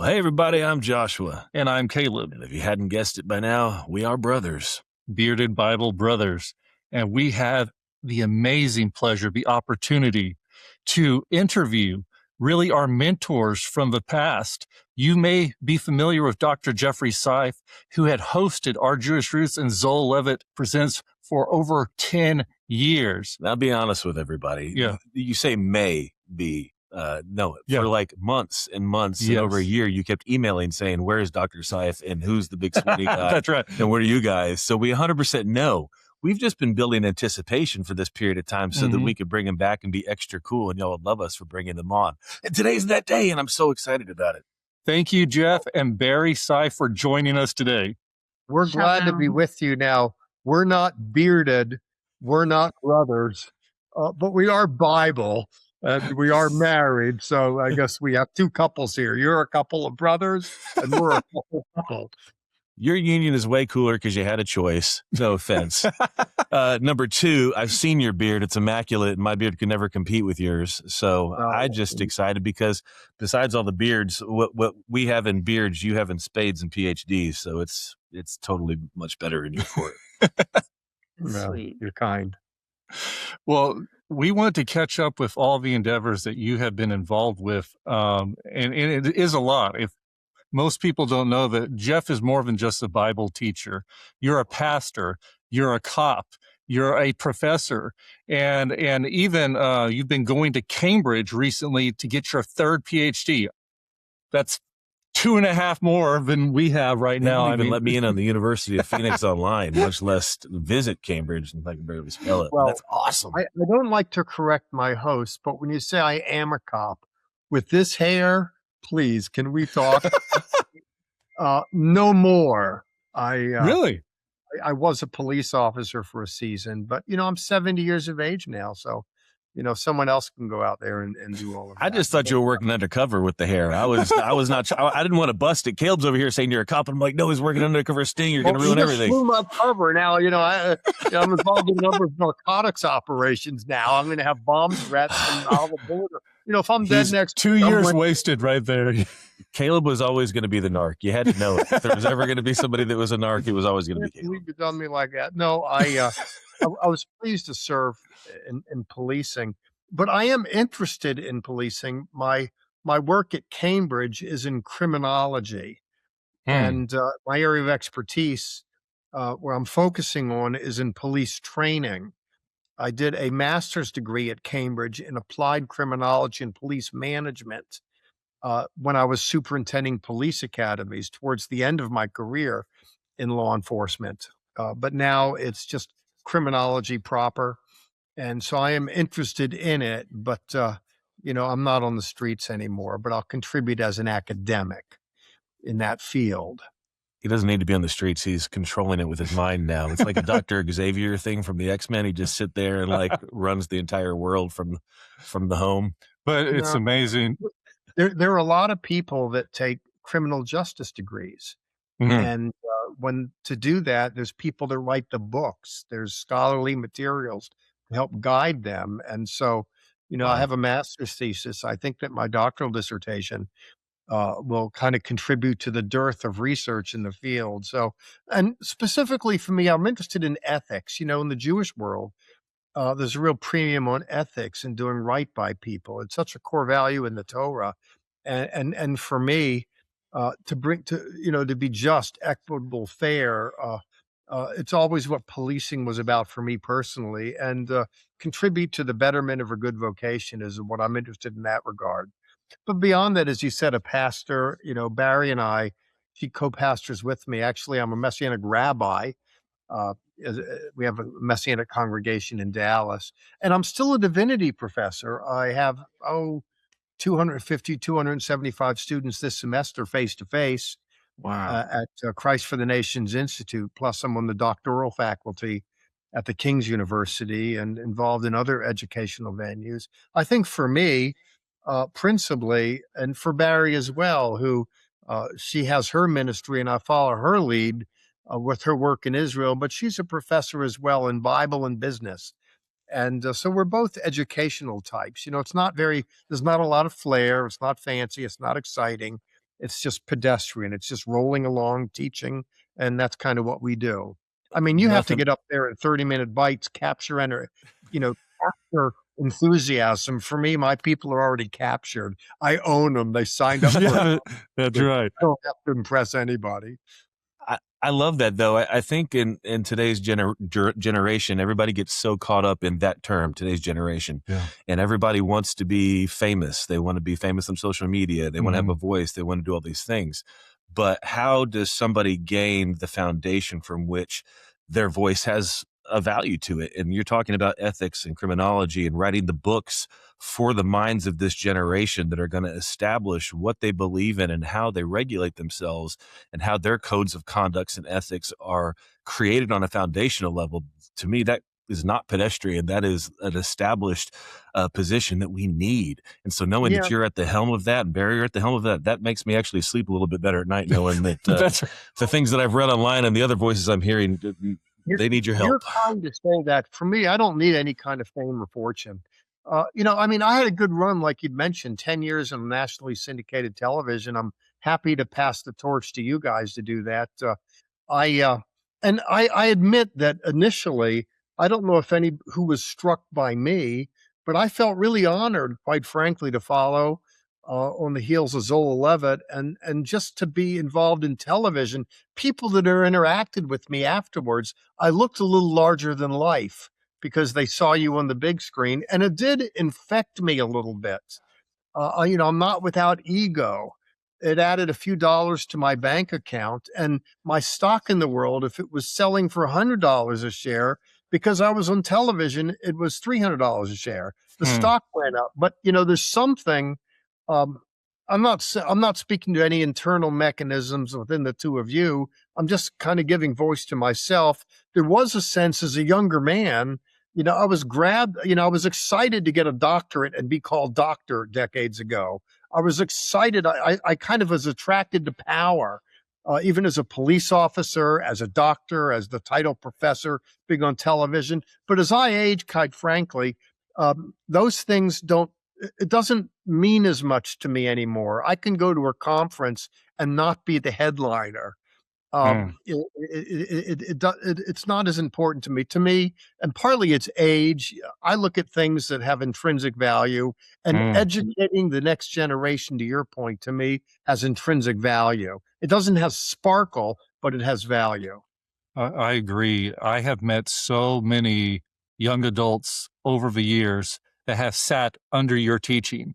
Well, hey, everybody, I'm Joshua. And I'm Caleb, And if you hadn't guessed it by now, we are brothers. Bearded Bible Brothers. And we have the amazing pleasure, the opportunity to interview really our mentors from the past. You may be familiar with Dr. Barri Seif, who had hosted Our Jewish Roots and Zoll Levitt Presents for over 10 years. Now, I'll be honest with everybody. Yeah. You say may be. No, Yeah. for like months and months and Yes. over a year, you kept emailing saying, where's Dr. Seif and who's the big sweetie guy? That's right. And where are you guys? So we 100% know. We've just been building anticipation for this period of time so that we could bring him back and be extra cool, and y'all would love us for bringing them on. And today's that day, and I'm so excited about it. Thank you, Jeff and Barri Seif, for joining us today. We're glad to be with you now. We're not bearded. We're not brothers, but we are Bible, and we are married. So I guess we have two couples here. You're a couple of brothers, and we're a couple. Your union is way cooler because you had a choice. No offense. Number two, I've seen your beard. It's immaculate, and my beard can never compete with yours. So I'm just excited because besides all the beards, what we have in beards, you have in spades and PhDs. So it's totally much better in your court. No, you're kind. Well, we wanted to catch up with all the endeavors that you have been involved with. And it is a lot. If most people don't know that Jeff is more than just a Bible teacher. You're a pastor, you're a cop, you're a professor, and even you've been going to Cambridge recently to get your third PhD. That's 2.5 more than we have right now. I mean, let me in on the University of Phoenix online, much less visit Cambridge, and I can barely spell it. Well, that's awesome. I don't like to correct my host, but when you say I am a cop, with this hair, please, can we talk? No more. Really? I was a police officer for a season, but I'm 70 years of age now, so someone else can go out there and do all of that. I just thought you were working undercover with the hair. I was not. I didn't want to bust it. Caleb's over here saying you're a cop, and I'm like, no, he's working undercover sting. You're going to ruin everything. Blew my cover now. I'm involved in a number of narcotics operations now. I'm going to have bomb threats and all the border. If I'm dead next 2 years wasted right there. Caleb was always going to be the narc. You had to know it. If there was ever going to be somebody that was a narc, it was always going to be Caleb. You've done me like that. No, I was pleased to serve in policing, but I am interested in policing. My work at Cambridge is in criminology, and my area of expertise, where I'm focusing on, is in police training. I did a master's degree at Cambridge in applied criminology and police management when I was superintending police academies towards the end of my career in law enforcement. But now it's just criminology proper. And so I am interested in it, but, I'm not on the streets anymore, but I'll contribute as an academic in that field. He doesn't need to be on the streets. He's controlling it with his mind now. It's like a Dr. Xavier thing from the X-Men. He just sit there and runs the entire world from the home. But it's amazing. There are a lot of people that take criminal justice degrees. And when to do that, there's people that write the books. There's scholarly materials to help guide them. And so, I have a master's thesis. I think that my doctoral dissertation will kind of contribute to the dearth of research in the field. So, and specifically for me, I'm interested in ethics. In the Jewish world, there's a real premium on ethics and doing right by people. It's such a core value in the Torah. And for me, to be just, equitable, fair, it's always what policing was about for me personally, and contribute to the betterment of a good vocation is what I'm interested in that regard. But beyond that, as you said, a pastor, Barri and I, he co-pastors with me. Actually, I'm a Messianic rabbi. We have a Messianic congregation in Dallas, and I'm still a divinity professor. I have, 250, 275 students this semester face-to-face. Wow. At Christ for the Nations Institute, plus I'm on the doctoral faculty at the King's University and involved in other educational venues. I think for me, principally, and for Barri as well, who she has her ministry and I follow her lead with her work in Israel, but she's a professor as well in Bible and business. And so we're both educational types. There's not a lot of flair. It's not fancy. It's not exciting. It's just pedestrian. It's just rolling along, teaching, and that's kind of what we do. I mean, you have to Nothing. get up there in 30-minute bites, capture enthusiasm. For me, my people are already captured. I own them. They signed up for it. Yeah, that's right. I don't have to impress anybody. I love that though. I think in today's generation, everybody gets so caught up in that term, today's generation, Yeah. and everybody wants to be famous. They want to be famous on social media. They want to have a voice. They want to do all these things. But how does somebody gain the foundation from which their voice has a value to it? And you're talking about ethics and criminology and writing the books for the minds of this generation that are going to establish what they believe in and how they regulate themselves and how their codes of conducts and ethics are created on a foundational level. To me, that is not pedestrian. That is an established position that we need. And so knowing that you're at the helm of that and Barry, you're at the helm of that, that makes me actually sleep a little bit better at night, knowing that the things that I've read online and the other voices I'm hearing, they need your help. You're kind to say that. For me, I don't need any kind of fame or fortune. I mean, I had a good run, like you'd mentioned, 10 years on nationally syndicated television. I'm happy to pass the torch to you guys to do that. I admit that initially, I don't know if any who was struck by me, but I felt really honored, quite frankly, to follow on the heels of Zola Levitt and just to be involved in television. People that are interacted with me afterwards, I looked a little larger than life because they saw you on the big screen, and it did infect me a little bit. I'm not without ego. It added a few dollars to my bank account, and my stock in the world, if it was selling for $100 a share, because I was on television, it was $300 a share. The stock went up. But there's something. Um, I'm not speaking to any internal mechanisms within the two of you. I'm just kind of giving voice to myself. There was a sense as a younger man. I was I was excited to get a doctorate and be called doctor decades ago. I was excited. I kind of was attracted to power, even as a police officer, as a doctor, as the title professor, big on television. But as I age, quite frankly, those things it doesn't mean as much to me anymore. I can go to a conference and not be the headliner. It's not as important to me. And partly it's age. I look at things that have intrinsic value, and educating the next generation, to your point, to me, has intrinsic value. It doesn't have sparkle, but it has value. I agree. I have met so many young adults over the years that have sat under your teaching.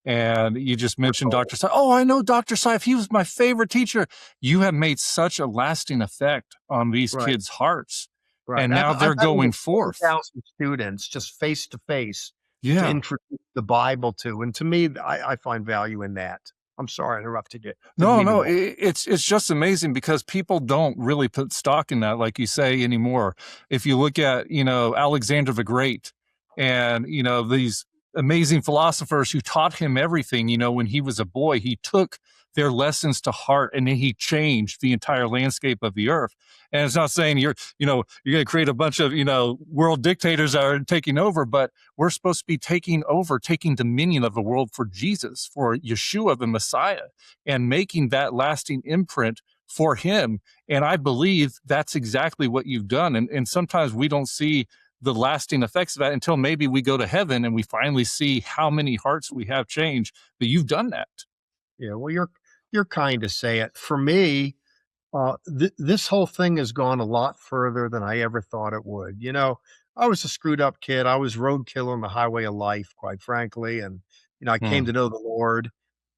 And you just mentioned Dr. Seif. Oh, I know Dr. Seif. He was my favorite teacher. You have made such a lasting effect on these kids' hearts. Right. And now they're going forth. 1,000 students just face to face to introduce the Bible to. And to me, I find value in that. I'm sorry I interrupted you. No, it's just amazing because people don't really put stock in that, like you say, anymore. If you look at, Alexander the Great and, these amazing philosophers who taught him everything, when he was a boy, he took their lessons to heart and then he changed the entire landscape of the earth. And it's not saying you're going to create a bunch of, world dictators that are taking over, but we're supposed to be taking dominion of the world for Jesus, for Yeshua, the Messiah, and making that lasting imprint for him. And I believe that's exactly what you've done. And sometimes we don't see the lasting effects of that until maybe we go to heaven and we finally see how many hearts we have changed. But you've done that. Yeah, well, you're kind to say it. For me, this whole thing has gone a lot further than I ever thought it would. I was a screwed up kid. I was roadkill on the highway of life, quite frankly. And, I came to know the Lord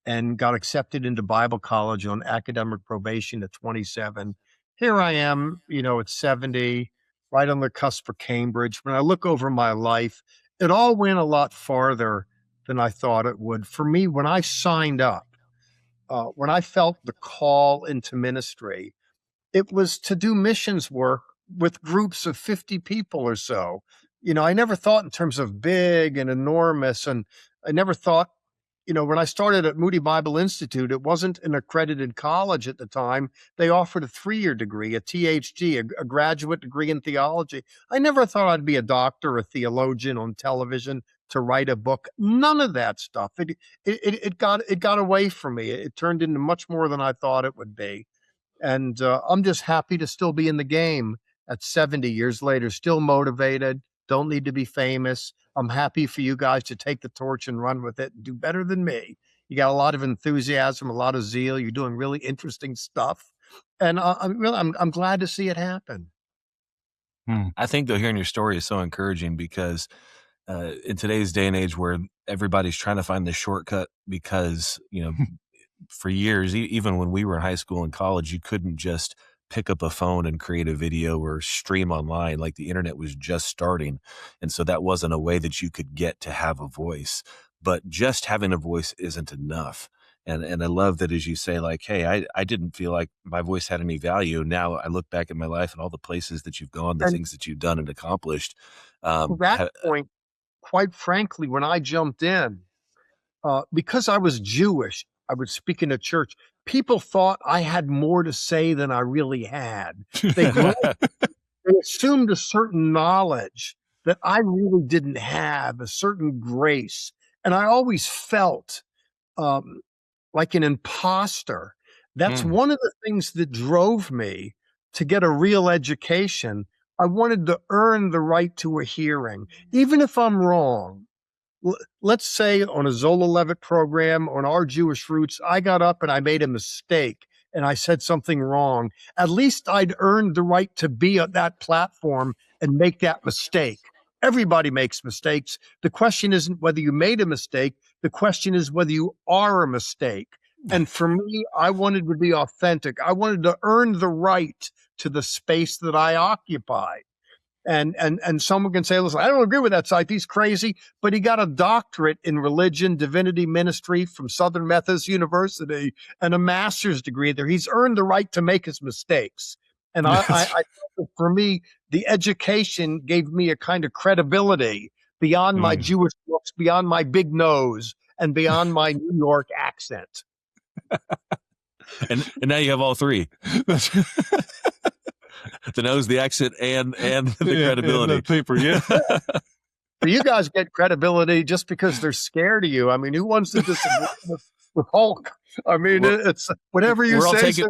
and got accepted into Bible college on academic probation at 27. Here I am, at 70, right on the cusp of Cambridge. When I look over my life, it all went a lot farther than I thought it would. For me, when I signed up, when I felt the call into ministry, it was to do missions work with groups of 50 people or so. I never thought in terms of big and enormous. And I never thought, when I started at Moody Bible Institute, it wasn't an accredited college at the time. They offered a 3-year degree, a THG, a graduate degree in theology. I never thought I'd be a doctor, a theologian on television to write a book. None of that stuff. It got away from me. It turned into much more than I thought it would be. And I'm just happy to still be in the game at 70 years later, still motivated, don't need to be famous. I'm happy for you guys to take the torch and run with it and do better than me. You got a lot of enthusiasm, a lot of zeal. You're doing really interesting stuff. And I'm glad to see it happen. I think, though, hearing your story is so encouraging because in today's day and age where everybody's trying to find the shortcut because, for years, even when we were in high school and college, you couldn't just pick up a phone and create a video or stream online. Like the internet was just starting. And so that wasn't a way that you could get to have a voice. But just having a voice isn't enough. And I love that, as you say, like, hey, I didn't feel like my voice had any value. Now I look back at my life and all the places that you've gone, the things that you've done and accomplished. To that point, quite frankly, when I jumped in, because I was Jewish, I would speak in a church. People thought I had more to say than I really had. They assumed a certain knowledge that I really didn't have, a certain grace. And I always felt like an imposter. That's one of the things that drove me to get a real education. I wanted to earn the right to a hearing, even if I'm wrong. Let's say on a Zola Levitt program on our Jewish roots, I got up and I made a mistake and I said something wrong. At least I'd earned the right to be at that platform and make that mistake. Everybody makes mistakes. The question isn't whether you made a mistake. The question is whether you are a mistake. And for me, I wanted to be authentic. I wanted to earn the right to the space that I occupy. And someone can say, listen, I don't agree with that site. He's crazy, but he got a doctorate in religion, divinity, ministry from Southern Methodist University and a master's degree there. He's earned the right to make his mistakes. And for me, the education gave me a kind of credibility beyond my Jewish looks, beyond my big nose, and beyond my New York accent. And now you have all three. The nose, the accent, and the credibility. And the paper, yeah. You guys get credibility just because they're scared of you. I mean, who wants to disagree with Hulk? I mean, it's whatever you say, sir.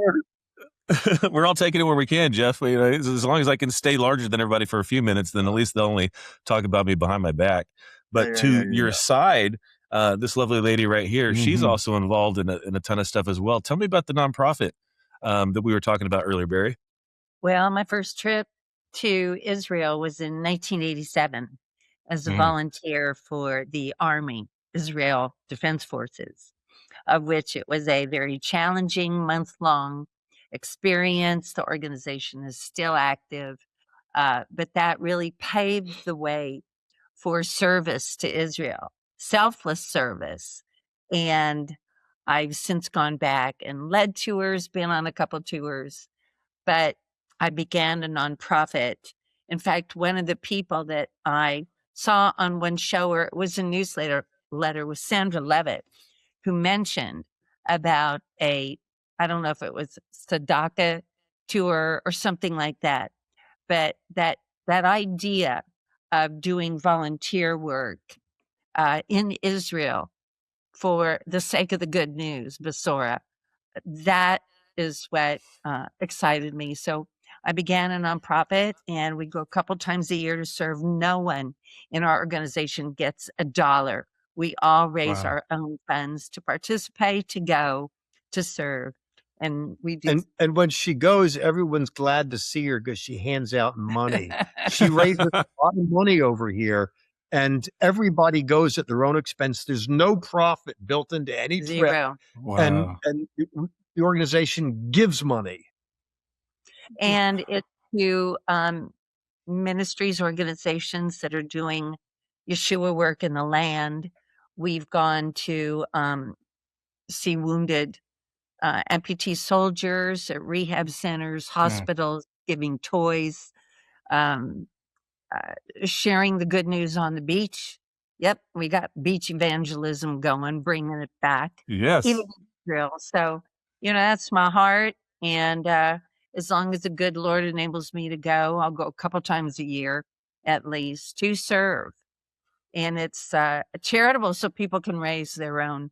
We're all taking it where we can, Jeff. As long as I can stay larger than everybody for a few minutes, then at least they'll only talk about me behind my back. But to your side, this lovely lady right here, she's also involved in a ton of stuff as well. Tell me about the nonprofit that we were talking about earlier, Barry. Well, my first trip to Israel was in 1987 as a volunteer for the Army, Israel Defense Forces, of which it was a very challenging month-long experience. The organization is still active, but that really paved the way for service to Israel, selfless service. And I've since gone back and led tours, been on a couple tours, but I began a nonprofit. In fact, one of the people that I saw on one show, or it was a newsletter was Sandra Levitt, who mentioned about I don't know if it was Sadaka tour or something like that, but that idea of doing volunteer work in Israel for the sake of the good news, Besorah, that is what excited me. So I began a nonprofit, and we go a couple times a year to serve. No one in our organization gets $1. We all raise our own funds to participate, to go, to serve. And we do. And when she goes, everyone's glad to see her because she hands out money. She raises a lot of money over here, and everybody goes at their own expense. There's no profit built into any trip. Zero. And the organization gives money. And it's to ministries, organizations that are doing Yeshua work in the land. We've gone to see wounded amputee soldiers at rehab centers, hospitals, giving toys, sharing the good news on the beach. Yep, we got beach evangelism going, bringing it back. Yes. Even Israel. So, that's my heart. And as long as the good Lord enables me to go, I'll go a couple times a year at least to serve. and it's charitable, so people can raise their own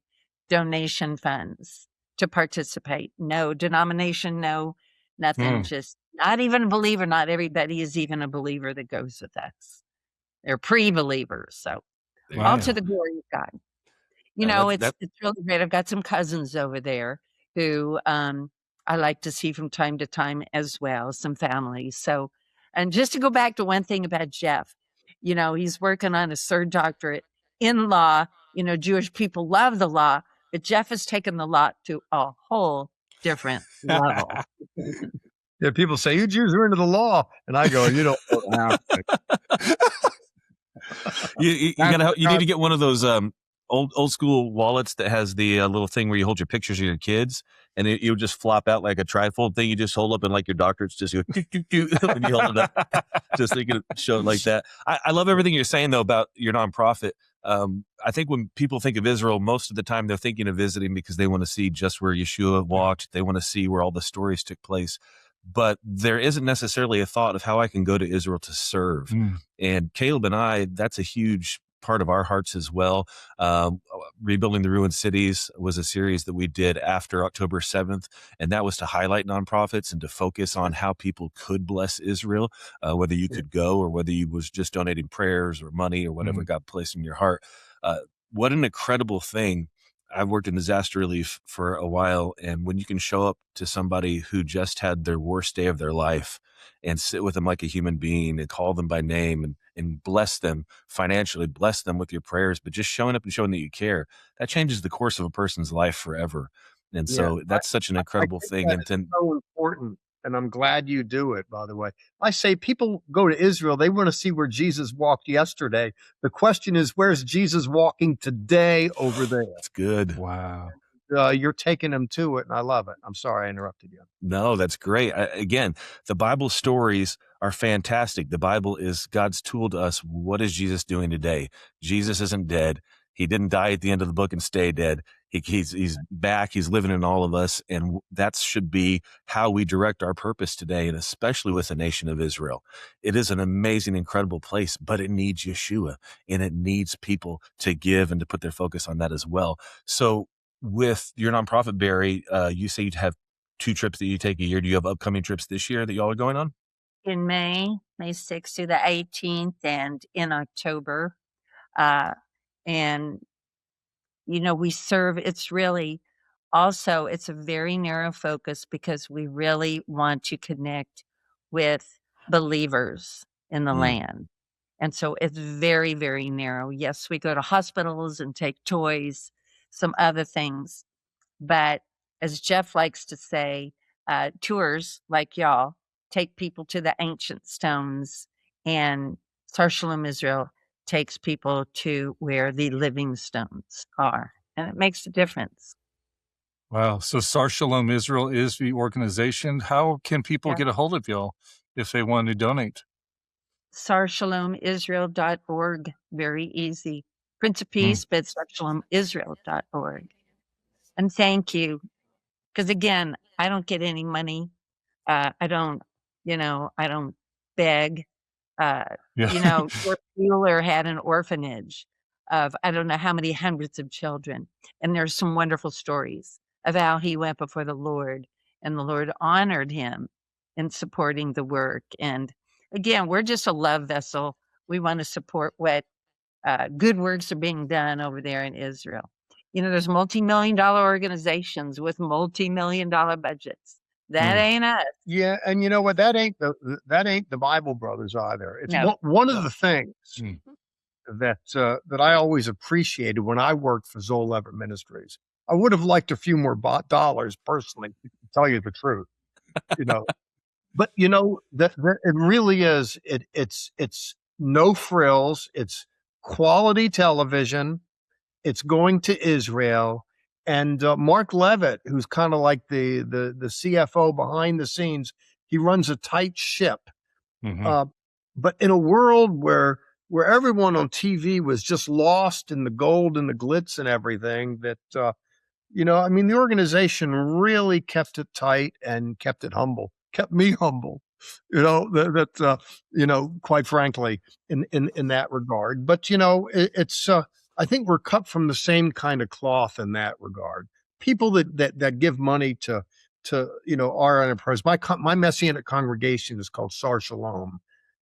donation funds to participate. No denomination, no nothing. Just not even a believer. Not everybody is even a believer that goes with us. They're pre-believers. So all to the glory of God. You know, it's really great. I've got some cousins over there who I like to see from time to time as well, some families. So, and just to go back to one thing about Jeff, you know, he's working on his third doctorate in law. You know, Jewish people love the law, but Jeff has taken the law to a whole different level. Yeah, people say, you Jews are into the law. And I go, you don't know you need to get one of those old school wallets that has the little thing where you hold your pictures of your kids, and you'll just flop out like a trifold thing. You just hold up, and like your doctorate's just when you hold it up, just so you can show it like that. I love everything you're saying though about your nonprofit. I think when people think of Israel, most of the time they're thinking of visiting because they want to see just where Yeshua walked. They want to see where all the stories took place. But there isn't necessarily a thought of how I can go to Israel to serve. And Caleb and I, that's a huge part of our hearts as well. Rebuilding the Ruined Cities was a series that we did after October 7th, and that was to highlight nonprofits and to focus on how people could bless Israel, whether you could go or whether you was just donating prayers or money or whatever God placed in your heart. What an incredible thing. I've worked in disaster relief for a while, and when you can show up to somebody who just had their worst day of their life and sit with them like a human being and call them by name and bless them financially, bless them with your prayers, but just showing up and showing that you care, that changes the course of a person's life forever. And so that's such an incredible thing. And then so important. And I'm glad you do it, by the way. I say people go to Israel, they want to see where Jesus walked yesterday. The question is, where's Jesus walking today over there? That's good. Wow. You're taking them to it, and I love it. I'm sorry I interrupted you. No, that's great. Again, the Bible stories are fantastic. The Bible is God's tool to us. What is Jesus doing today? Jesus isn't dead. He didn't die at the end of the book and stay dead. He's back. He's living in all of us. And that should be how we direct our purpose today, and especially with the nation of Israel. It is an amazing, incredible place, but it needs Yeshua, and it needs people to give and to put their focus on that as well. So with your nonprofit, Barry, you say you have 2 trips that you take a year. Do you have upcoming trips this year that y'all are going on? In May 6th to the 18th, and in October. And, you know, we serve, it's really also, it's a very narrow focus because we really want to connect with believers in the land. And so it's very, very narrow. Yes, we go to hospitals and take toys, some other things. But as Jeff likes to say, tours like y'all take people to the ancient stones, and Sar Shalom Israel takes people to where the living stones are. And it makes a difference. Wow. So Sar Shalom Israel is the organization. How can people get a hold of y'all if they want to donate? SarShalomIsrael.org. Very easy. Prince of Peace, but SarShalomIsrael.org. And thank you. Because again, I don't get any money. I don't beg. George Mueller had an orphanage of I don't know how many hundreds of children. And there's some wonderful stories of how he went before the Lord, and the Lord honored him in supporting the work. And again, we're just a love vessel. We want to support what good works are being done over there in Israel. You know, there's multi-million-dollar organizations with multi-million-dollar budgets. That ain't us. Yeah, and you know what? That ain't the Bible Brothers either. It's one of the things that I always appreciated when I worked for Zoll Lever Ministries. I would have liked a few more dollars personally, to tell you the truth. You know, but you know that it really is. It's no frills. It's quality television. It's going to Israel. And Mark Levitt, who's kind of like the CFO behind the scenes, he runs a tight ship. But in a world where everyone on TV was just lost in the gold and the glitz and everything, that I mean, the organization really kept it tight and kept it humble, kept me humble. Quite frankly, in that regard. But it's I think we're cut from the same kind of cloth in that regard. People that give money to our enterprise. My Messianic congregation is called Sar Shalom,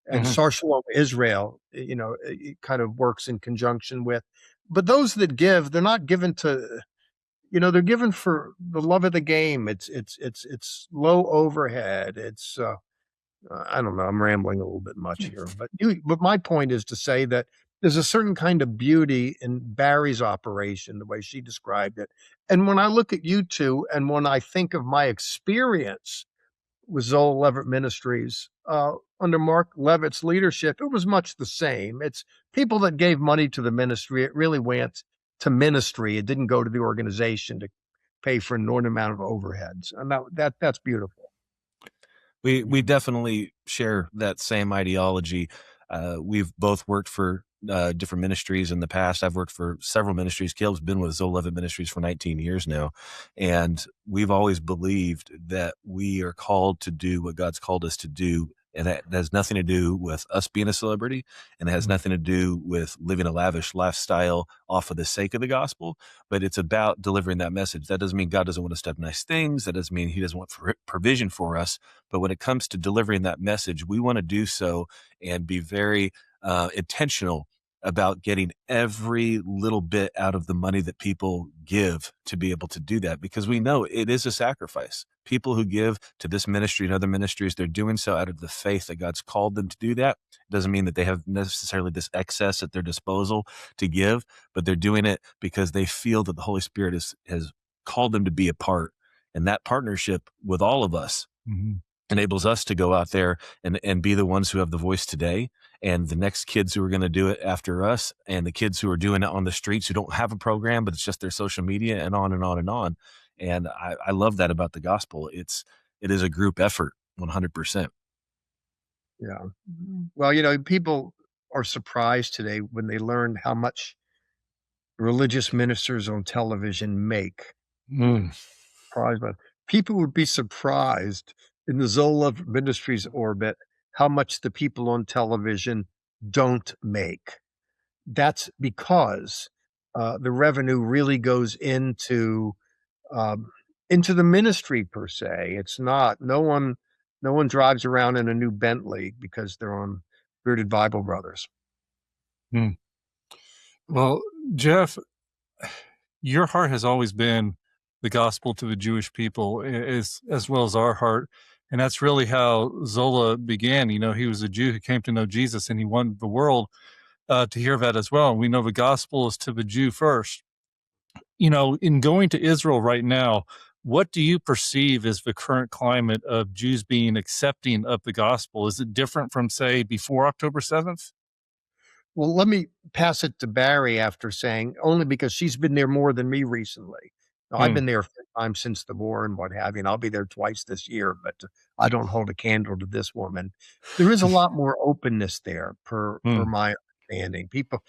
and Mhm. Sar Shalom Israel. It kind of works in conjunction with. But those that give, they're not given to. They're given for the love of the game. It's low overhead. It's I don't know. I'm rambling a little bit much here, but my point is to say that there's a certain kind of beauty in Barry's operation, the way she described it. And when I look at you two, and when I think of my experience with Zola Levitt Ministries under Mark Levitt's leadership, it was much the same. It's people that gave money to the ministry. It really went to ministry. It didn't go to the organization to pay for an inordinate amount of overheads, and that's beautiful. We definitely share that same ideology. We've both worked for different ministries in the past. I've worked for several ministries. Caleb's been with Zola Levitt Ministries for 19 years now. And we've always believed that we are called to do what God's called us to do. And that has nothing to do with us being a celebrity, and it has nothing to do with living a lavish lifestyle off of the sake of the gospel, but it's about delivering that message. That doesn't mean God doesn't want us to have nice things. That doesn't mean he doesn't want provision for us. But when it comes to delivering that message, we want to do so and be very intentional about getting every little bit out of the money that people give to be able to do that, because we know it is a sacrifice. People who give to this ministry and other ministries, they're doing so out of the faith that God's called them to do that. It doesn't mean that they have necessarily this excess at their disposal to give, but they're doing it because they feel that the Holy Spirit has called them to be a part. And that partnership with all of us enables us to go out there and be the ones who have the voice today, and the next kids who are going to do it after us, and the kids who are doing it on the streets who don't have a program, but it's just their social media, and on and on and on. And I love that about the gospel. It is a group effort, 100%. Yeah. Well, people are surprised today when they learn how much religious ministers on television make. Surprised by people would be surprised in the Zola Ministries orbit how much the people on television don't make. That's because the revenue really goes into the ministry per se. It's not no one drives around in a new Bentley because they're on Bearded Bible Brothers. Well, Jeff, your heart has always been the gospel to the Jewish people, as well as our heart. And that's really how Zola began. He was a Jew who came to know Jesus, and he wanted the world to hear that as well. And we know the gospel is to the Jew first. In going to Israel right now, what do you perceive as the current climate of Jews being accepting of the gospel? Is it different from, say, before October 7th? Well, let me pass it to Barry after saying, only because she's been there more than me recently. Now, I've been there 4 times since the war and what have you, and I'll be there twice this year, but I don't hold a candle to this woman. There is a lot more openness there per my understanding. People,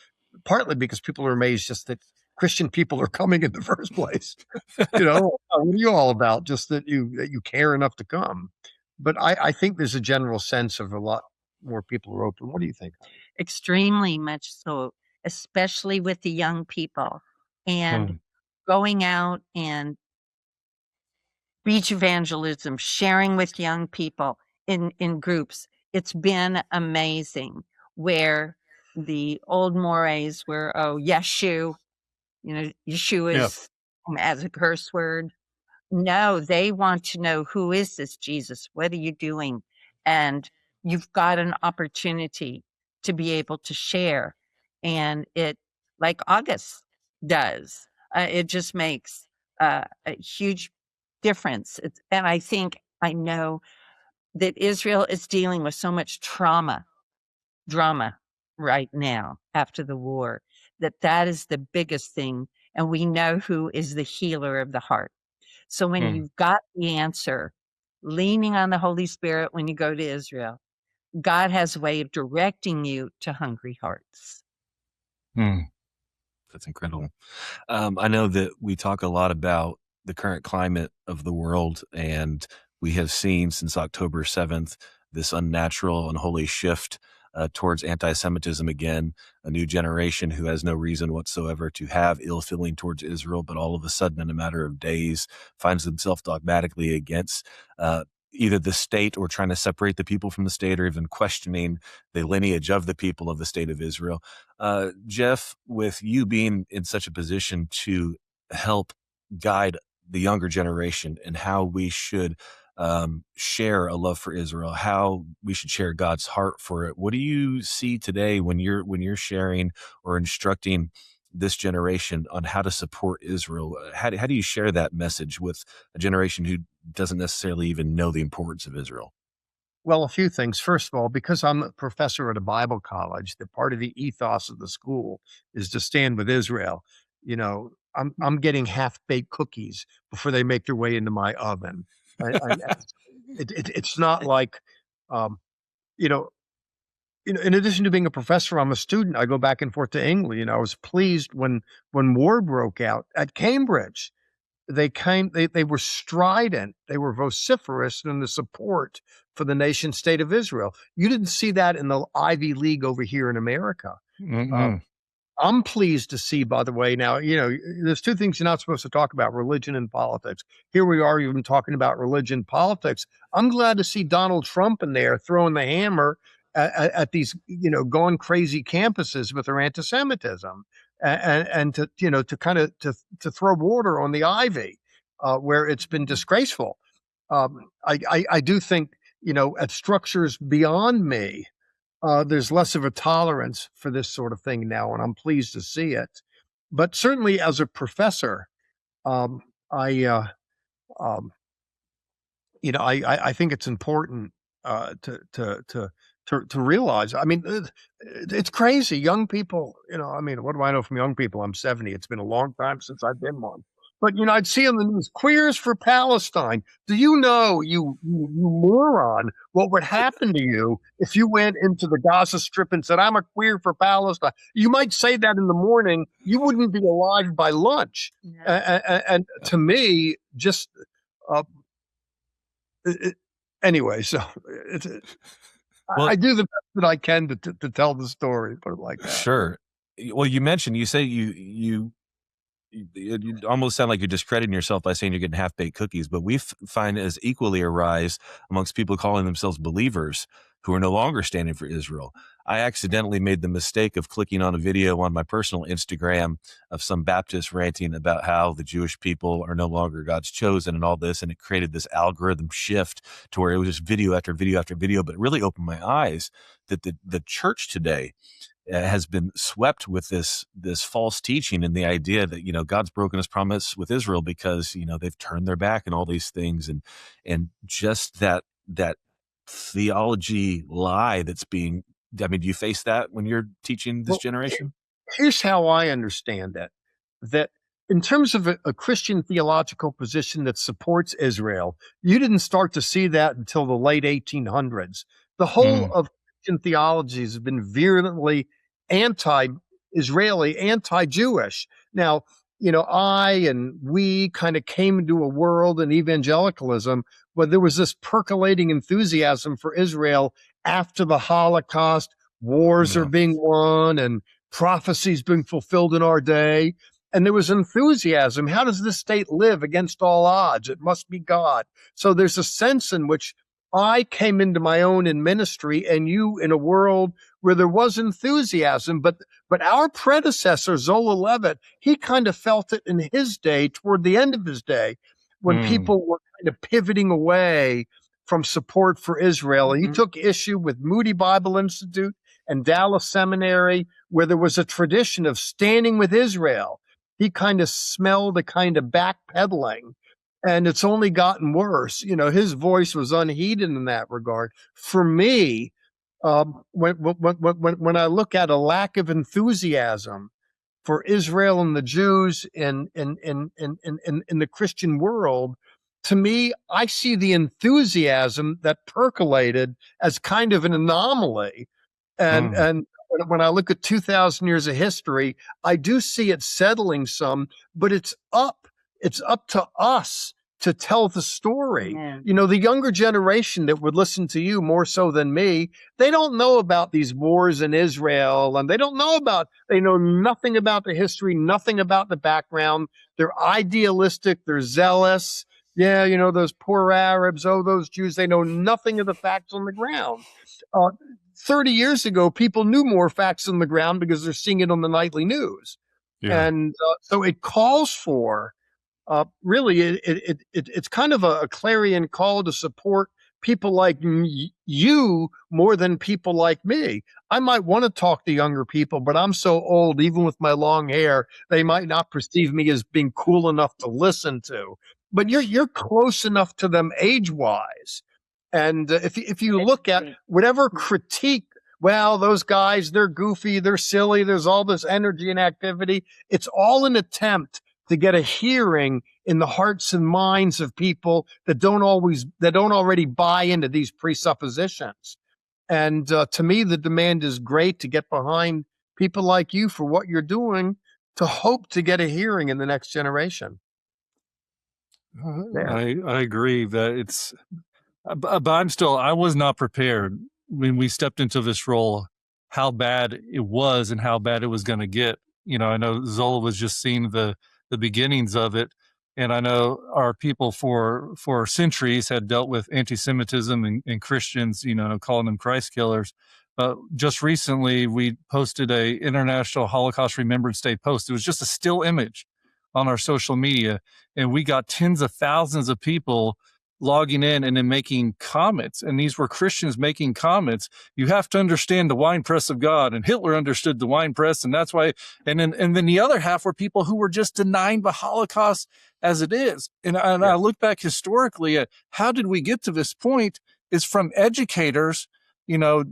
partly because people are amazed just that Christian people are coming in the first place. What are you all about? Just that you care enough to come. But I think there's a general sense of a lot more people are open. What do you think? Extremely much so, especially with the young people, and going out and beach evangelism, sharing with young people in groups. It's been amazing, where the old mores were, Yeshu, Yeshu is as a curse word. No, they want to know, who is this Jesus? What are you doing? And you've got an opportunity to be able to share. And it, like August does, it just makes a huge difference. And I know that Israel is dealing with so much drama right now after the war, that is the biggest thing. And we know who is the healer of the heart. So when you've got the answer, leaning on the Holy Spirit when you go to Israel, God has a way of directing you to hungry hearts. That's incredible. I know that we talk a lot about the current climate of the world, and we have seen since October 7th this unnatural, unholy shift towards anti-Semitism again, a new generation who has no reason whatsoever to have ill feeling towards Israel, but all of a sudden, in a matter of days, finds themselves dogmatically against either the state or trying to separate the people from the state or even questioning the lineage of the people of the state of Israel. Jeff, with you being in such a position to help guide the younger generation and how we should share a love for Israel, how we should share God's heart for it. What do you see today when you're sharing or instructing this generation on how to support Israel? How do you share that message with a generation who doesn't necessarily even know the importance of Israel? Well, a few things. First of all, because I'm a professor at a Bible college, that part of the ethos of the school is to stand with Israel. You know, I'm getting half-baked cookies before they make their way into my oven. It's not like, um, you know, in addition to being a professor, I'm a student. I go back and forth to England. I was pleased when war broke out at Cambridge. They were strident, they were vociferous in the support for the nation state of Israel. You didn't see that in the Ivy League over here in America. I'm pleased to see, by the way, now, there's two things you're not supposed to talk about: religion and politics. Here we are even talking about religion, politics. I'm glad to see Donald Trump in there throwing the hammer at these, gone crazy campuses with their anti-Semitism, and to kind of to throw water on the ivy where it's been disgraceful. I do think, at structures beyond me, there's less of a tolerance for this sort of thing now, and I'm pleased to see it. But certainly, as a professor, I I think it's important to realize. I mean, it's crazy. Young people, I mean, what do I know from young people? I'm 70. It's been a long time since I've been one. But, I'd see on the news, queers for Palestine. Do you know, you moron, what would happen to you if you went into the Gaza Strip and said, I'm a queer for Palestine? You might say that in the morning. You wouldn't be alive by lunch. Yeah. And to me, just anyway, so I do the best that I can to tell the story, put it like that. Sure. Well, you say you almost sound like you're discrediting yourself by saying you're getting half-baked cookies, but we find as equally a rise amongst people calling themselves believers who are no longer standing for Israel. I accidentally made the mistake of clicking on a video on my personal Instagram of some Baptist ranting about how the Jewish people are no longer God's chosen and all this, and it created this algorithm shift to where it was just video after video after video, but it really opened my eyes that the church today has been swept with this false teaching and the idea that, God's broken his promise with Israel because, they've turned their back and all these things. And just that theology lie that's being, I mean, do you face that when you're teaching this generation? Here's how I understand it, that in terms of a Christian theological position that supports Israel, you didn't start to see that until the late 1800s. The whole of Christian theology has been virulently anti-Israeli, anti-Jewish. Now, I and we kind of came into a world in evangelicalism where there was this percolating enthusiasm for Israel after the Holocaust. Wars are being won and prophecies being fulfilled in our day. And there was enthusiasm. How does this state live against all odds? It must be God. So there's a sense in which I came into my own in ministry, and you in a world where there was enthusiasm. But our predecessor, Zola Levitt, he kind of felt it in his day, toward the end of his day, when people were kind of pivoting away from support for Israel. And he took issue with Moody Bible Institute and Dallas Seminary, where there was a tradition of standing with Israel. He kind of smelled a kind of backpedaling. And it's only gotten worse. His voice was unheeded in that regard. For me, when I look at a lack of enthusiasm for Israel and the Jews in the Christian world, to me, I see the enthusiasm that percolated as kind of an anomaly. And when I look at 2,000 years of history, I do see it settling some, but it's up to us to tell the story. Yeah. You know, the younger generation that would listen to you more so than me, they don't know about these wars in Israel, and they know nothing about the history, nothing about the background. They're idealistic, they're zealous. Yeah, you know, those poor Arabs, oh, those Jews, they know nothing of the facts on the ground. 30 years ago, people knew more facts on the ground because they're seeing it on the nightly news. Yeah. And so it calls for, really, it's kind of a clarion call to support people like you more than people like me. I might want to talk to younger people, but I'm so old, even with my long hair, they might not perceive me as being cool enough to listen to. But you're close enough to them age-wise. And if you look at whatever critique, well, those guys, they're goofy, they're silly, there's all this energy and activity. It's all an attempt to get a hearing in the hearts and minds of people that don't already buy into these presuppositions. And to me, the demand is great to get behind people like you for what you're doing to hope to get a hearing in the next generation. I agree that it's, but I was not prepared when we stepped into this role, how bad it was and how bad it was going to get. You know, I know Zola was just seeing the beginnings of it. And I know our people for centuries had dealt with anti-Semitism and Christians, you know, calling them Christ killers. But just recently we posted a International Holocaust Remembrance Day post. It was just a still image on our social media. And we got tens of thousands of people logging in and then making comments. And these were Christians making comments. You have to understand the wine press of God, and Hitler understood the wine press. And that's why, and then the other half were people who were just denying the Holocaust as it is. And I look back historically at how did we get to this point is from educators, you know,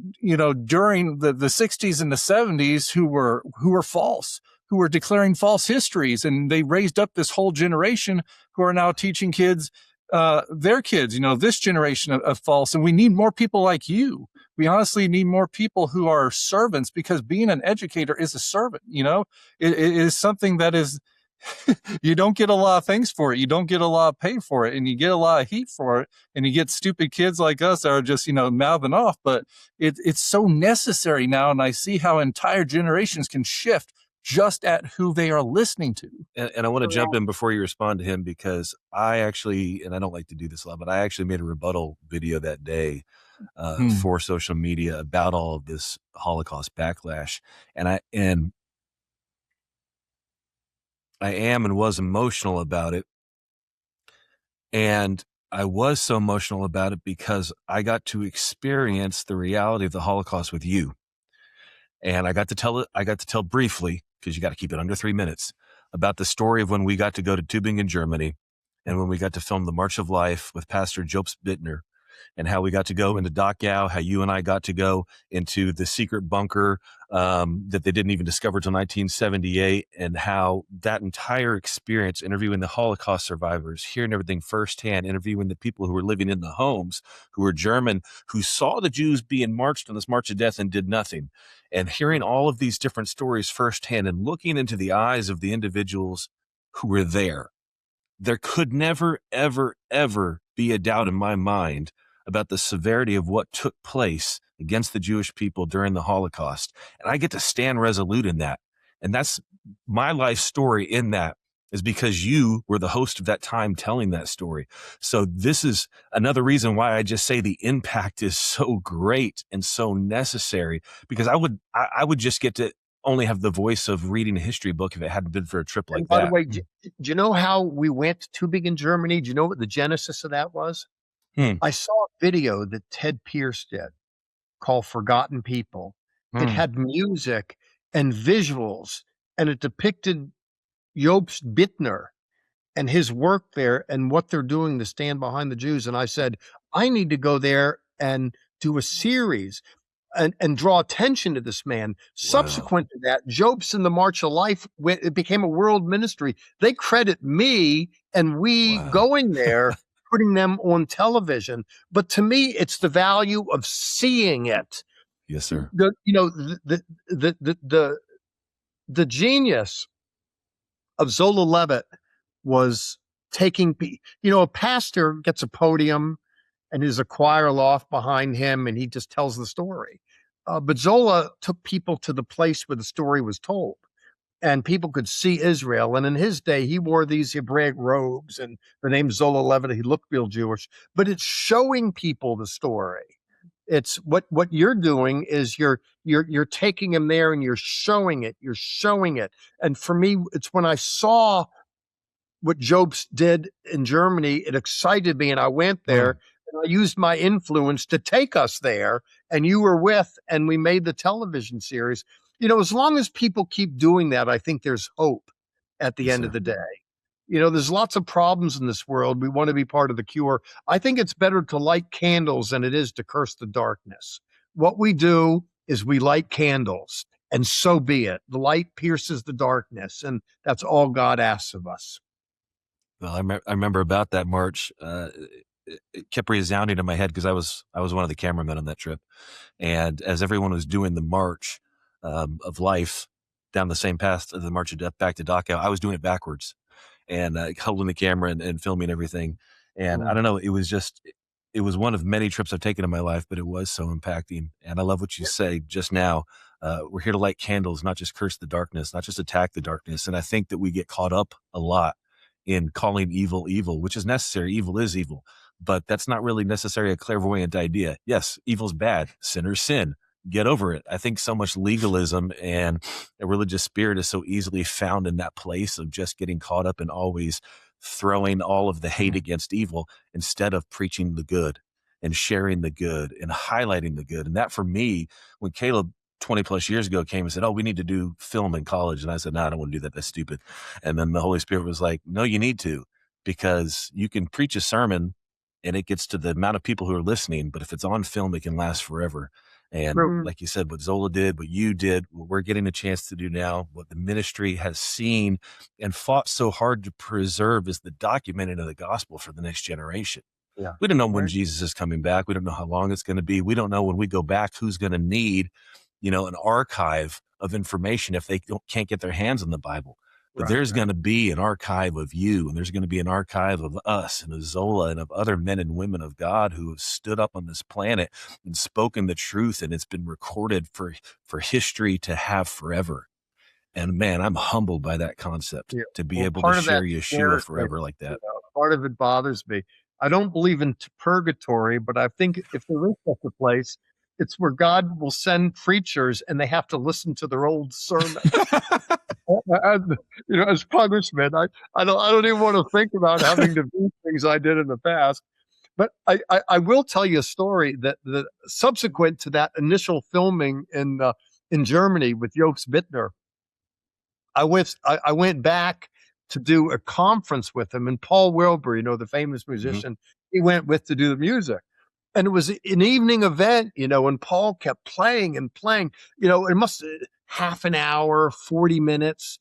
during the 60s and the 70s who were false, who were declaring false histories. And they raised up this whole generation who are now teaching kids, their kids, you know, this generation of false. And we need more people like you. We honestly need more people who are servants, because being an educator is a servant. You know, it is something that is, you don't get a lot of things for it. You don't get a lot of pay for it, and you get a lot of heat for it. And you get stupid kids like us that are just, you know, mouthing off, but it's so necessary now. And I see how entire generations can shift just at who they are listening to. And I want to jump in before you respond to him, because I actually, and I don't like to do this a lot, but I actually made a rebuttal video that day for social media about all of this Holocaust backlash. And I am and was emotional about it. And I was so emotional about it because I got to experience the reality of the Holocaust with you. And I got to tell briefly, because you got to keep it under 3 minutes, about the story of when we got to go to Tübingen, Germany, and when we got to film the March of Life with Pastor Jobst Bittner, and how we got to go into Dachau, how you and I got to go into the secret bunker that they didn't even discover till 1978, and how that entire experience, interviewing the Holocaust survivors, hearing everything firsthand, interviewing the people who were living in the homes, who were German, who saw the Jews being marched on this march of death and did nothing, and hearing all of these different stories firsthand and looking into the eyes of the individuals who were there. There could never, ever, ever be a doubt in my mind about the severity of what took place against the Jewish people during the Holocaust. And I get to stand resolute in that. And that's my life story in that, is because you were the host of that time telling that story. So this is another reason why I just say the impact is so great and so necessary, because I would just get to only have the voice of reading a history book if it hadn't been for a trip like that. By the way, do you know how we went to Tübingen, Germany? Do you know what the genesis of that was? I saw a video that Ted Pierce did called Forgotten People. It had music and visuals, and it depicted Jobst Bittner and his work there and what they're doing to stand behind the Jews. And I said, I need to go there and do a series and draw attention to this man. Wow. Subsequent to that, Jobst and the March of Life, it became a world ministry. They credit me and we going there, putting them on television. But to me, it's the value of seeing it. Yes, sir. The genius of Zola Levitt was a pastor gets a podium and there's a choir loft behind him and he just tells the story. But Zola took people to the place where the story was told and people could see Israel. And in his day, he wore these Hebraic robes and the name Zola Levitt, he looked real Jewish, but it's showing people the story. It's what you're doing is you're taking him there and you're showing it. And for me, it's when I saw what Jobst did in Germany, it excited me and I went there and I used my influence to take us there and you were with, and we made the television series. As long as people keep doing that, I think there's hope at the end of the day. There's lots of problems in this world. We want to be part of the cure. I think it's better to light candles than it is to curse the darkness. What we do is we light candles, and so be it. The light pierces the darkness, and that's all God asks of us. Well, I remember about that march. It kept resounding in my head because I was one of the cameramen on that trip, and as everyone was doing the march of life down the same path of the march of death back to Dachau, I was doing it backwards and holding the camera and filming everything. And I don't know, it was one of many trips I've taken in my life, but it was so impacting. And I love what you say just now. We're here to light candles, not just curse the darkness, not just attack the darkness. And I think that we get caught up a lot in calling evil, which is necessary. Evil is evil, but that's not really necessarily a clairvoyant idea. Yes, evil's bad. Sinners sin. Get over it. I think so much legalism and a religious spirit is so easily found in that place of just getting caught up and always throwing all of the hate against evil instead of preaching the good and sharing the good and highlighting the good. And that for me, when Caleb 20 plus years ago came and said, "Oh, we need to do film in college." And I said, "No, I don't want to do that. That's stupid." And then the Holy Spirit was like, "No, you need to, because you can preach a sermon and it gets to the amount of people who are listening. But if it's on film, it can last forever." And like you said, what Zola did, what you did, what we're getting a chance to do now, what the ministry has seen and fought so hard to preserve is the documenting of the gospel for the next generation. Yeah. We don't know when Jesus is coming back. We don't know how long it's going to be. We don't know when we go back who's going to need, an archive of information if they can't get their hands on the Bible. But there's going to be an archive of you, and there's going to be an archive of us and of Zola and of other men and women of God who have stood up on this planet and spoken the truth, and it's been recorded for history to have forever. And man, I'm humbled by that concept to be able to share Yeshua forever like that. Part of it bothers me. I don't believe in purgatory, but I think if there is such a place, it's where God will send preachers and they have to listen to their old sermons. As punishment. I don't even want to think about having to do things I did in the past. But I will tell you a story that subsequent to that initial filming in Germany with Jobst Bittner, I went back to do a conference with him, and Paul Wilbur, the famous musician, he went with to do the music. And it was an evening event, and Paul kept playing and playing, it must half an hour, 40 minutes,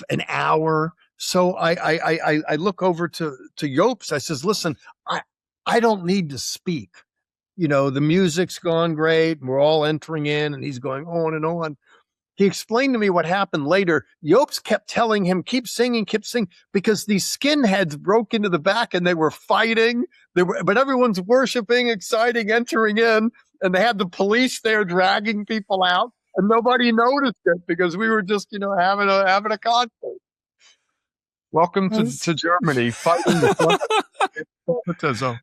an hour. So I look over to Jobst. I says, "Listen, I don't need to speak. The music's gone great. And we're all entering in," and he's going on and on. He explained to me what happened later. Jobst kept telling him, keep singing, because these skinheads broke into the back and they were fighting. But everyone's worshiping, exciting, entering in, and they had the police there dragging people out, and nobody noticed it because we were just, having a concert. Welcome to Germany, fighting the anti-Semitism.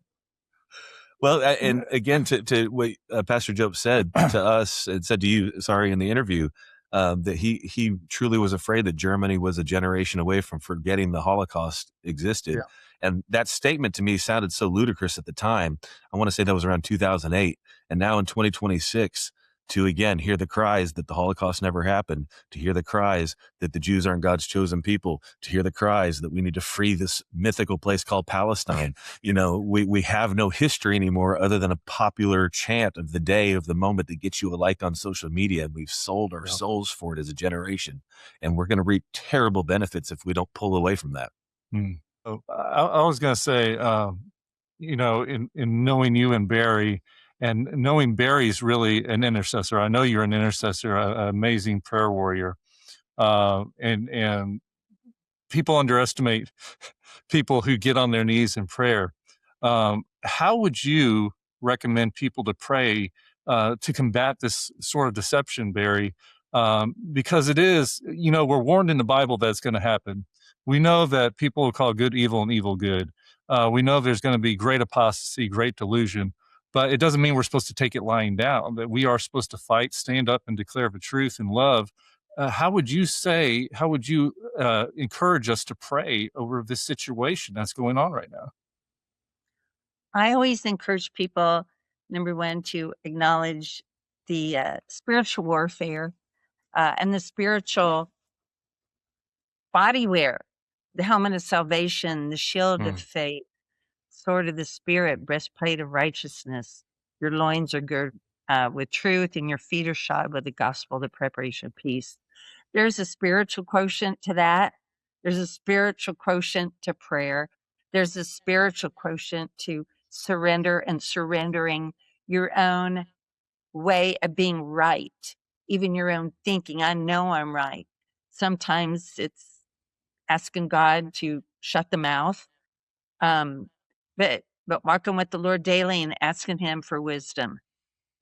Well, and again, to what Pastor Job said to us and said to you, in the interview, that he truly was afraid that Germany was a generation away from forgetting the Holocaust existed. Yeah. And that statement to me sounded so ludicrous at the time. I want to say that was around 2008. And now in 2026, to again hear the cries that the Holocaust never happened, to hear the cries that the Jews aren't God's chosen people, to hear the cries that we need to free this mythical place called Palestine. We have no history anymore other than a popular chant of the day, of the moment that gets you a like on social media. And we've sold our souls for it as a generation. And we're going to reap terrible benefits if we don't pull away from that. I was going to say, in knowing you and Barry, and knowing Barry's really an intercessor. I know you're an intercessor, an amazing prayer warrior. And people underestimate people who get on their knees in prayer. How would you recommend people to pray to combat this sort of deception, Barry? Because it is, we're warned in the Bible that it's going to happen. We know that people will call good evil and evil good. We know there's going to be great apostasy, great delusion, but it doesn't mean we're supposed to take it lying down, that we are supposed to fight, stand up, and declare the truth in love. How would you encourage us to pray over this situation that's going on right now? I always encourage people, number one, to acknowledge the spiritual warfare and the spiritual body wear, the helmet of salvation, the shield of faith, sword of the Spirit, breastplate of righteousness. Your loins are girded with truth, and your feet are shod with the gospel, the preparation of peace. There's a spiritual quotient to that. There's a spiritual quotient to prayer. There's a spiritual quotient to surrender and surrendering your own way of being right, even your own thinking. I know I'm right. Sometimes it's asking God to shut the mouth. But walking with the Lord daily and asking him for wisdom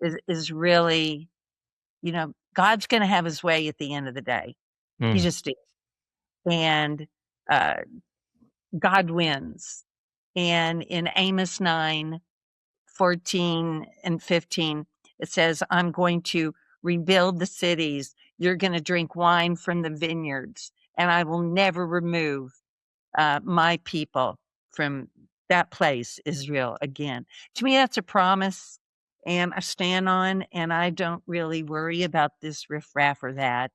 is really, God's going to have his way at the end of the day. He just is. And God wins. And in Amos 9:14 and 15, it says, I'm going to rebuild the cities. You're going to drink wine from the vineyards, and I will never remove my people from that place, Israel, again. To me, that's a promise, and I stand on, and I don't really worry about this riffraff or that.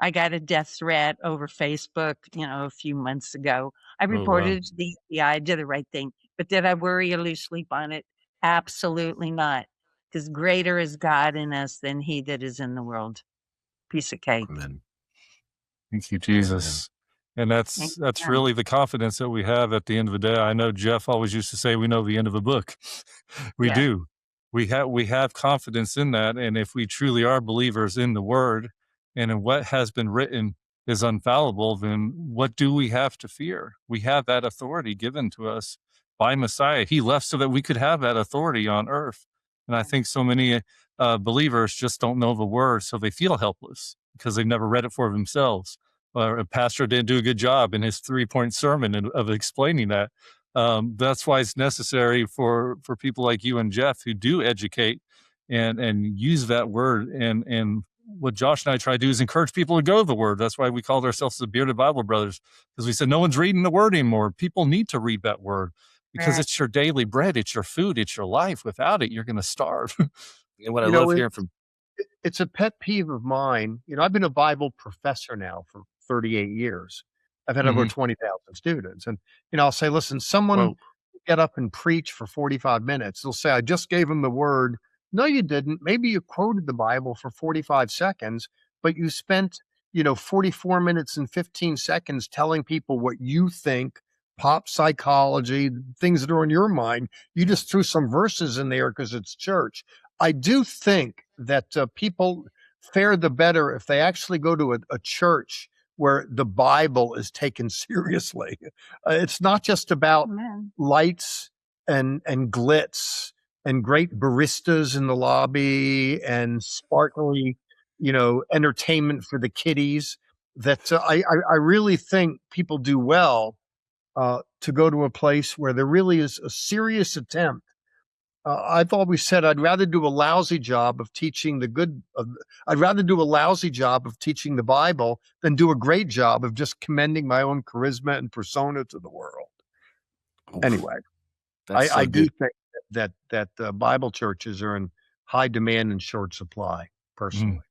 I got a death threat over Facebook, a few months ago. I reported it to the FBI. I did the right thing. But did I worry or lose sleep on it? Absolutely not. Because greater is God in us than he that is in the world. Piece of cake. Amen. Thank you, Jesus. And that's really the confidence that we have at the end of the day. I know Jeff always used to say, we know the end of a book. We do. We have confidence in that. And if we truly are believers in the word and in what has been written is infallible, then what do we have to fear? We have that authority given to us by Messiah. He left so that we could have that authority on earth. And I think so many believers just don't know the word, so they feel helpless because they've never read it for themselves. A pastor didn't do a good job in his 3-point sermon of explaining that. That's why it's necessary for people like you and Jeff who do educate and use that word. And what Josh and I try to do is encourage people to go to the word. That's why we called ourselves the Bearded Bible Brothers, because we said no one's reading the word anymore. People need to read that word because it's your daily bread. It's your food. It's your life. Without it, you're going to starve. And what I love hearing from... It's a pet peeve of mine. I've been a Bible professor now for 38 years. I've had over 20,000 students. And, I'll say, listen, someone get up and preach for 45 minutes. They'll say, I just gave them the word. No, you didn't. Maybe you quoted the Bible for 45 seconds, but you spent, 44 minutes and 15 seconds telling people what you think, pop psychology, things that are on your mind. You just threw some verses in there because it's church. I do think that people fare the better if they actually go to a church where the Bible is taken seriously. It's not just about lights and glitz and great baristas in the lobby and sparkly, entertainment for the kiddies. That I really think people do well to go to a place where there really is a serious attempt. I've always said I'd rather do a lousy job of teaching I'd rather do a lousy job of teaching the Bible than do a great job of just commending my own charisma and persona to the world. Anyway, I do think that Bible churches are in high demand and short supply, personally.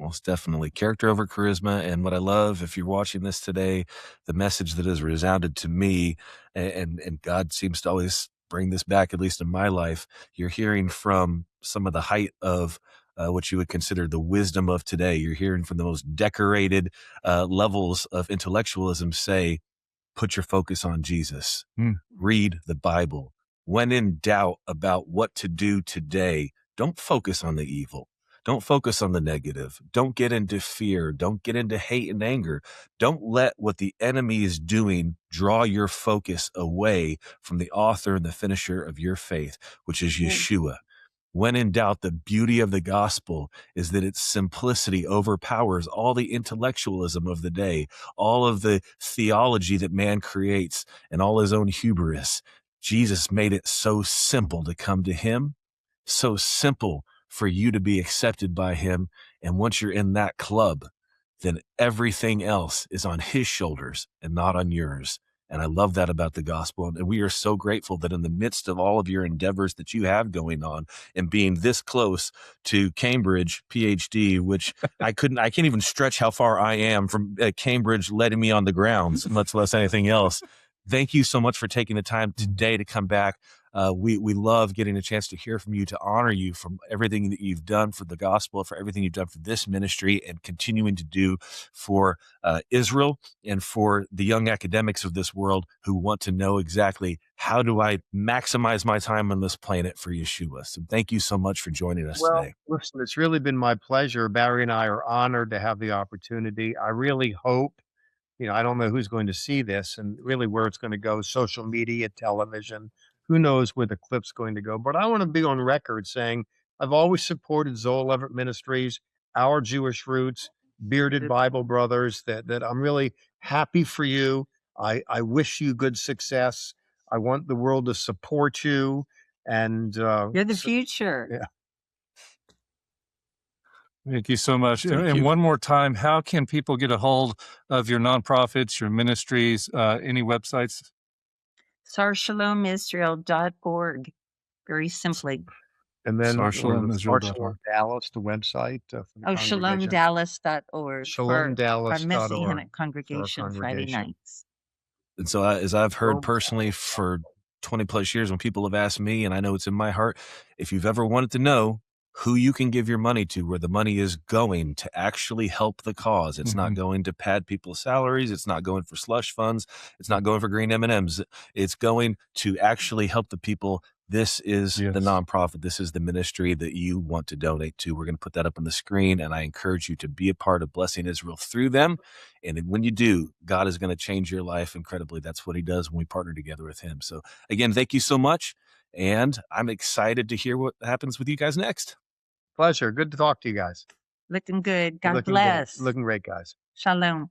Most definitely. Character over charisma. And what I love, if you're watching this today, the message that has resounded to me, and God seems to always bring this back, at least in my life, you're hearing from some of the height of what you would consider the wisdom of today. You're hearing from the most decorated levels of intellectualism say, put your focus on Jesus. Read the Bible. When in doubt about what to do today, don't focus on the evil. Don't focus on the negative. Don't get into fear. Don't get into hate and anger. Don't let what the enemy is doing draw your focus away from the author and the finisher of your faith, which is Yeshua. When in doubt, the beauty of the gospel is that its simplicity overpowers all the intellectualism of the day, all of the theology that man creates, and all his own hubris. Jesus made it so simple to come to him, so simple for you to be accepted by him. And once you're in that club, then everything else is on his shoulders and not on yours. And I love that about the gospel. And we are so grateful that in the midst of all of your endeavors that you have going on and being this close to Cambridge PhD, which I can't even stretch how far I am from Cambridge letting me on the grounds, much less anything else. Thank you so much for taking the time today to come back. We love getting a chance to hear from you, to honor you from everything that you've done for the gospel, for everything you've done for this ministry and continuing to do for Israel and for the young academics of this world who want to know exactly how do I maximize my time on this planet for Yeshua. So thank you so much for joining us today. Listen, it's really been my pleasure. Barry and I are honored to have the opportunity. I really hope, I don't know who's going to see this and really where it's going to go, social media, television, who knows where the clip's going to go. But I want to be on record saying I've always supported Zoe Levitt Ministries, Our Jewish Roots, Bearded Bible Brothers, that I'm really happy for you. I wish you good success. I want the world to support you. And you're the future. Yeah. Thank you so much. Thank And you. one more time, how can people get a hold of your nonprofits, your ministries, any websites? SarShalomIsrael.org, very simply. And then SarShalomIsrael.org. Shalom Dallas, the website for the congregation. ShalomDallas.org. ShalomDallas.org. Our Messianic congregation Friday nights. And so as I've heard personally for 20 plus years, when people have asked me, and I know it's in my heart, if you've ever wanted to know who you can give your money to, where the money is going to actually help the cause. It's not going to pad people's salaries. It's not going for slush funds. It's not going for green M&Ms. It's going to actually help the people. This is the nonprofit. This is the ministry that you want to donate to. We're going to put that up on the screen, and I encourage you to be a part of blessing Israel through them. And when you do, God is going to change your life incredibly. That's what he does when we partner together with him. So again, thank you so much. And I'm excited to hear what happens with you guys next. Pleasure. Good to talk to you guys. Looking good. God bless. Looking great, guys. Shalom.